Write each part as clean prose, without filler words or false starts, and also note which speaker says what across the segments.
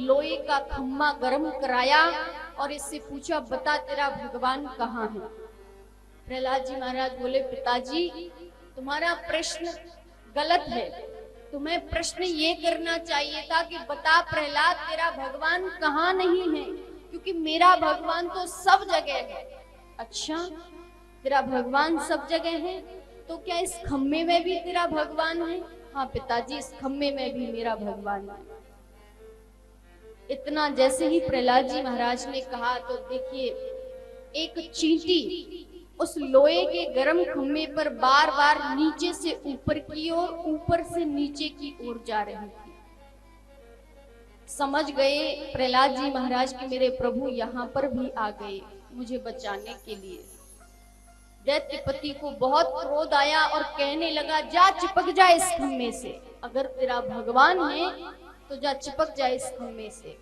Speaker 1: लोहे का खम्मा गर्म कराया और इससे पूछा, बता तेरा भगवान कहाँ है। प्रहलाद जी महाराज बोले, पिताजी तुम्हारा प्रश्न गलत है, तुम्हें प्रश्न ये करना चाहिए था कि बता प्रहलाद तेरा भगवान कहाँ नहीं है, क्योंकि मेरा भगवान तो सब जगह है। अच्छा, तेरा भगवान सब जगह है, तो क्या इस खम्मे में भी तेरा भगवान है? हाँ पिताजी, इस खम्मे में भी मेरा भगवान है। इतना जैसे ही प्रहलाद जी महाराज ने कहा तो देखिए, एक चींटी उस लोहे के गर्म खम्भे पर बार बार नीचे से ऊपर की ओर, ऊपर से नीचे की ओर जा रही थी। समझ गए प्रहलाद जी महाराज कि मेरे प्रभु यहाँ पर भी आ गए मुझे बचाने के लिए। दैत्यपति को बहुत क्रोध आया और कहने लगा, जा चिपक जा इस खम्भे से, अगर तेरा भगवान है तो जा चिपक जा इस खम्भे से।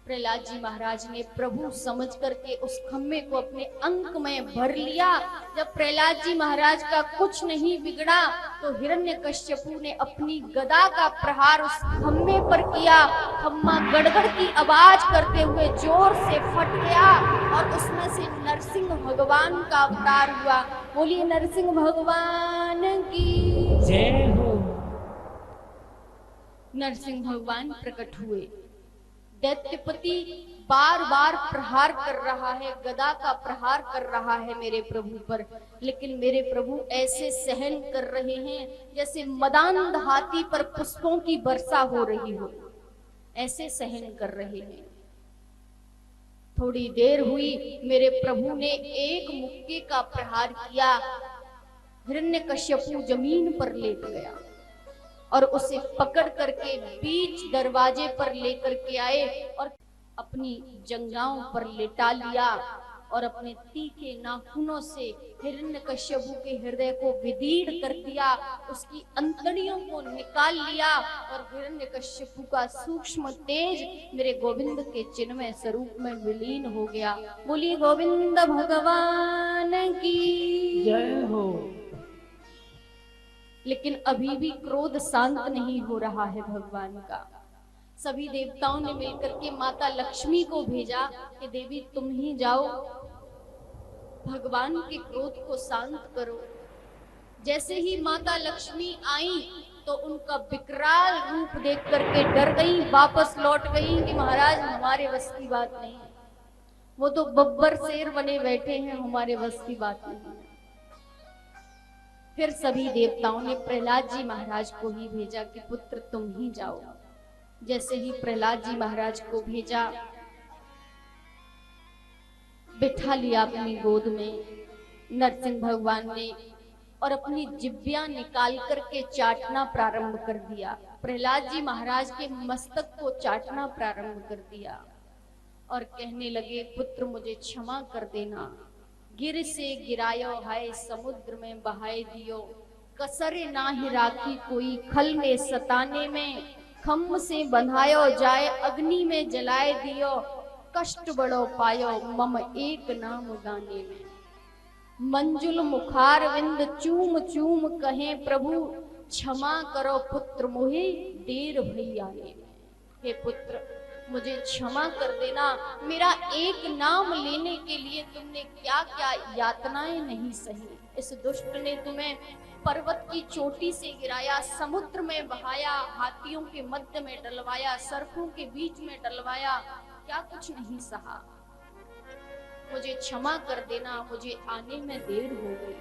Speaker 1: प्रहलाद जी महाराज ने प्रभु समझ करके उस खम्भे को अपने अंक में भर लिया। जब प्रहलाद जी महाराज का कुछ नहीं बिगड़ा तो हिरण्यकश्यपु ने अपनी गदा का प्रहार उस खम्भे पर किया। खम्भा गड़गड़ की आवाज करते हुए जोर से फट गया और उसमें से नरसिंह भगवान का अवतार हुआ। बोलिए नरसिंह भगवान की
Speaker 2: जय हो।
Speaker 1: नरसिंह भगवान प्रकट हुए। दैत्यपति बार बार प्रहार कर रहा है, गदा का प्रहार कर रहा है मेरे प्रभु पर, लेकिन मेरे प्रभु ऐसे सहन कर रहे हैं जैसे मदान्ध हाथी पर पुष्पों की वर्षा हो रही हो, ऐसे सहन कर रहे हैं। थोड़ी देर हुई, मेरे प्रभु ने एक मुक्के का प्रहार किया, हिरण्यकश्यपु जमीन पर लेट गया और उसे पकड़ करके बीच दरवाजे पर लेकर के आए और अपनी जंघाओं पर लेटा लिया और अपने तीखे नाखूनों से हिरण्यकश्यपु के हृदय को विदीर्ण कर दिया, उसकी अंतड़ियों को निकाल लिया और हिरण्यकश्यपु का सूक्ष्म तेज मेरे गोविंद के चिन्मय स्वरूप में विलीन हो गया। बोलिए गोविंद भगवान की
Speaker 2: जय हो।
Speaker 1: लेकिन अभी भी क्रोध शांत नहीं हो रहा है भगवान का। सभी देवताओं ने मिलकर के माता लक्ष्मी को भेजा कि देवी तुम ही जाओ, भगवान के क्रोध को शांत करो। जैसे ही माता लक्ष्मी आई तो उनका विकराल रूप देख करके डर गई, वापस लौट गई कि महाराज हमारे बस की बात नहीं, वो तो बब्बर शेर बने बैठे हैं, हमारे बस की बात नहीं। फिर सभी देवताओं ने प्रहलाद जी महाराज को ही भेजा कि पुत्र तुम ही जाओ। जैसे ही प्रहलाद जी महाराज को भेजा, बिठा लिया अपनी गोद में नरसिंह भगवान ने और अपनी जिब्बियां निकाल करके चाटना प्रारंभ कर दिया। प्रहलाद जी महाराज के मस्तक को चाटना प्रारंभ कर दिया और कहने लगे, पुत्र मुझे क्षमा कर देना, गिर से गिरायो हाय समुद्र में बहाए दियो, कसरे ना ही राखी कोई खल में सताने में, खम्भ से बंधायो जाए अग्नि में जलाए दियो, कष्ट बड़ो पायो मम एक नाम गाने में। मंजुल मुखार विंद चूम चूम कहे प्रभु, क्षमा करो पुत्र मोहे देर भई आने में। हे पुत्र मुझे क्षमा कर देना, मेरा एक नाम लेने के लिए तुमने क्या क्या यातनाएं नहीं सही। इस दुष्ट ने तुम्हें पर्वत की चोटी से गिराया, समुद्र में बहाया, हाथियों के मध्य में डलवाया, सर्पों के बीच में डलवाया, क्या कुछ नहीं सहा। मुझे क्षमा कर देना, मुझे आने में देर हो गई।